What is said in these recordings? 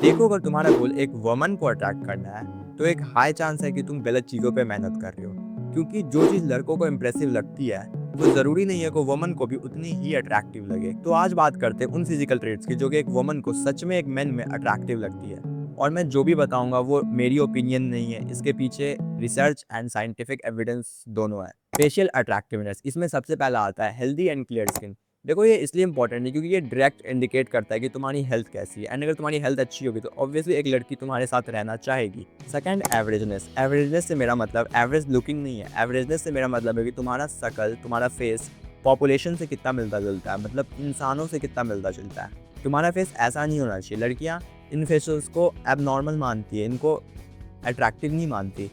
देखो, अगर तुम्हारा गोल एक वुमन को अट्रैक्ट करना है, तो एक हाई चांस है कि तुम गलत चीज़ों पे मेहनत कर रहे हो। क्योंकि जो चीज़ लड़कों को इम्प्रेसिव लगती है, वो ज़रूरी नहीं है कि वुमन को भी उतनी ही अट्रैक्टिव लगे। तो आज बात करते हैं उन फिजिकल ट्रेट्स की जो कि एक वुमन को सच में एक मेन में अट्रैक्टिव लगती है। और मैं जो भी बताऊंगा वो मेरी ओपिनियन नहीं है, इसके पीछे रिसर्च एंड साइंटिफिक एविडेंस दोनों है। फेशियल अट्रैक्टिवनेस, इसमें सबसे पहला आता है हेल्दी एंड क्लियर स्किन। देखो, ये इसलिए इंपॉर्टेंट है क्योंकि ये डायरेक्ट इंडिकेट करता है कि तुम्हारी हेल्थ कैसी है, एंड अगर तुम्हारी हेल्थ अच्छी होगी तो ऑब्वियसली एक लड़की तुम्हारे साथ रहना चाहेगी। सेकंड, एवरेजनेस। एवरेजनेस से मेरा मतलब एवरेज लुकिंग नहीं है। एवरेजनेस से मेरा मतलब है कि तुम्हारा शकल, तुम्हारा फेस पॉपुलेशन से कितना मिलता जुलता है, मतलब इंसानों से कितना मिलता जुलता है। तुम्हारा फेस ऐसा नहीं होना चाहिए। लड़कियाँ इन फेसेस को एबनॉर्मल मानती है, इनको अट्रैक्टिव नहीं मानती।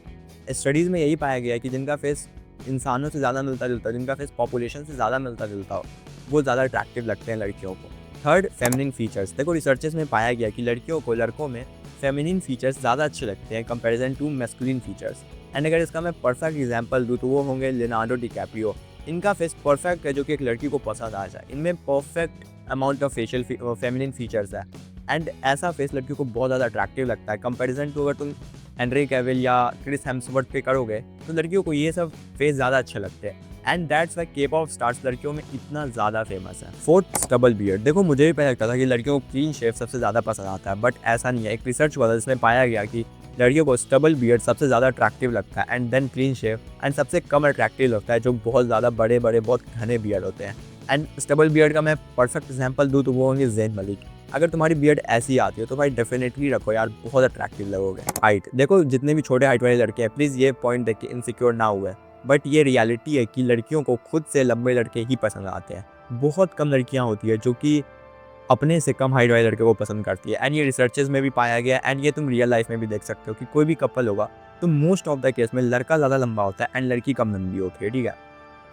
स्टडीज़ में यही पाया गया है कि जिनका फेस इंसानों से ज़्यादा मिलता जुलता है, जिनका फेस पॉपुलेशन से ज़्यादा मिलता जुलता हो, वो ज़्यादा अट्रैक्टिव लगते हैं लड़कियों को। Third, feminine features. देखो, रिसर्चेस में पाया गया कि लड़कियों को लड़कों में फेमिनिन फीचर्स ज़्यादा अच्छे लगते हैं comparison to masculine features. And अगर इसका मैं परफेक्ट एग्जांपल दूँ तो वो होंगे लियोनार्डो डिकैप्रियो। इनका फेस परफेक्ट है जो कि एक लड़की को पसंद आ जाए। इनमें perfect amount of facial feminine features है, एंड ऐसा फेस लड़कियों को बहुत ज़्यादा अट्रैक्टिव लगता है कंपैरिजन टू अगर तुम हेनरी कैविल या क्रिस हेम्सवर्थ पे करोगे तो लड़कियों को ये सब फेस ज़्यादा अच्छे लगते हैं। एंड दैट्स वाई के पॉप स्टार्स लड़कियों में इतना ज़्यादा फेमस है। Fourth, stubble beard. देखो, मुझे भी पहले लगता था कि लड़कियों को क्लीन शेव सबसे ज़्यादा पसंद आता है, बट ऐसा नहीं है। एक रिसर्च हुआ जिसमें पाया गया कि लड़कियों को स्टबल बियर्ड सबसे ज़्यादा अट्रैक्टिव लगता है, and then clean shave, and सबसे कम अट्रैक्टिव लगता है जो बहुत ज़्यादा बड़े बड़े बहुत घने बियर्ड होते हैं। एंड स्टबल बियर्ड का मैं परफेक्ट एग्जाम्पल दूँ तो वो होंगे ज़ैन मलिक। अगर तुम्हारी बियर्ड ऐसी आती है तो भाई डेफिनेटली रखो यार, बहुत अट्रैक्टिव लगोगे। हाइट। देखो, जितने भी छोटे हाइट वाले लड़के हैं, प्लीज़ ये पॉइंट देख के इनसिक्योर ना हुए, बट ये रियलिटी है कि लड़कियों को खुद से लंबे लड़के ही पसंद आते हैं। बहुत कम लड़कियां होती है जो कि अपने से कम हाइट वाले लड़के को पसंद करती है, एंड ये रिसर्चेस में भी पाया गया है, एंड ये तुम रियल लाइफ में भी देख सकते हो कि कोई भी कपल होगा तो मोस्ट ऑफ द केस में लड़का ज़्यादा लंबा होता है एंड लड़की कम लंबी होती है, ठीक है।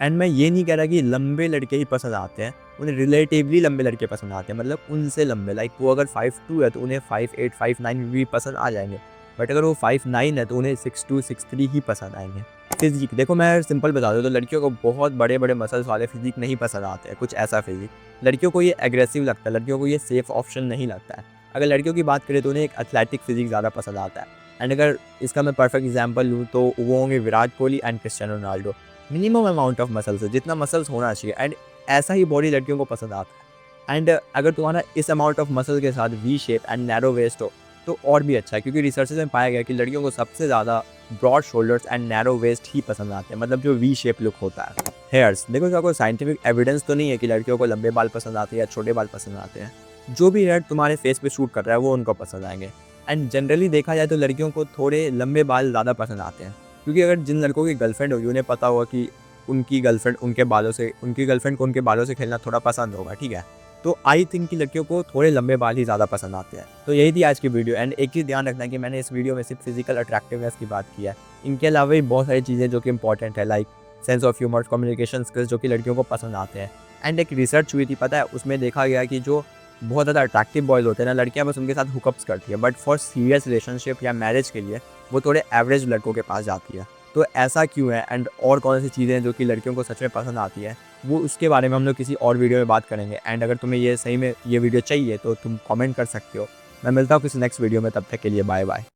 एंड मैं ये नहीं कह रहा कि लंबे लड़के ही पसंद आते हैं, उन्हें रिलेटिवली लंबे लड़के पसंद आते हैं, मतलब उनसे लंबे। लाइक वो अगर 5'2" है तो उन्हें 5'8", 5'9" भी पसंद आ जाएंगे, बट अगर वो 5'9" है तो उन्हें 6'2", 6'3" ही पसंद आएंगे। फिजिक। देखो, मैं सिंपल बता दूँ तो लड़कियों को बहुत बड़े बड़े मसल्स वाले फिजिक नहीं पसंद आते हैं, कुछ ऐसा फिजिक। लड़कियों को ये एग्रेसिव लगता है, लड़कियों को ये सेफ ऑप्शन नहीं लगता है। अगर लड़कियों की बात करें तो उन्हें एक एथलेटिक फिजिक ज़्यादा पसंद आता है। एंड अगर इसका मैं परफेक्ट एग्जांपल लूँ तो वो होंगे Virat Kohli and Cristiano Ronaldo. Minimum amount of muscles है, जितना मसल्स होना चाहिए, एंड ऐसा ही बॉडी लड़कियों को पसंद आता है। एंड अगर तुम्हारा इस अमाउंट ऑफ मसल के साथ V shape and narrow waist हो तो और भी अच्छा है, क्योंकि रिसर्चेस में पाया गया कि लड़कियों को सबसे ज़्यादा broad shoulders and narrow waist ही पसंद आते हैं, मतलब जो वी शेप लुक होता है। हेयर्स। देखो, इसका कोई साइंटिफिक एविडेंस तो नहीं है कि लड़कियों को लंबे बाल पसंद आते हैं या छोटे बाल पसंद आते हैं। जो भी हेयर तुम्हारे फेस पे शूट कर रहा है वो उनको पसंद आएंगे। एंड जनरली देखा जाए तो लड़कियों को थोड़े लंबे बाल ज़्यादा पसंद आते हैं, क्योंकि अगर जिन लड़कों की गर्लफ्रेंड होगी उन्हें पता होगा कि उनकी गर्लफ्रेंड को उनके बालों से खेलना थोड़ा पसंद होगा, ठीक है। तो आई थिंक कि लड़कियों को थोड़े लंबे बाल ही ज़्यादा पसंद आते हैं। तो यही थी आज की वीडियो, एंड एक चीज़ ध्यान रखना कि मैंने इस वीडियो में सिर्फ फिजिकल अट्रैक्टिवनेस की बात की है। इनके अलावा भी बहुत सारी चीज़ें जो कि इंपॉर्टेंट है, like sense of humour, communication skills, जो कि लड़कियों को पसंद आते हैं। एंड एक रिसर्च हुई थी, पता है, उसमें देखा गया कि जो बहुत ज़्यादा अट्रैक्टिव बॉयज़ होते हैं ना, लड़कियां बस उनके साथ हुकअप्स करती है, बट फॉर सीरियस रिलेशनशिप या मैरिज के लिए वो थोड़े एवरेज लड़कों के पास जाती है। तो ऐसा क्यों है, एंड और कौन सी चीज़ें हैं जो कि लड़कियों को सच में पसंद आती है, वो उसके बारे में हम लोग किसी और वीडियो में बात करेंगे। एंड अगर तुम्हें ये सही में ये वीडियो चाहिए तो तुम कमेंट कर सकते हो। मैं मिलता हूँ किसी नेक्स्ट वीडियो में, तब तक के लिए बाय बाय।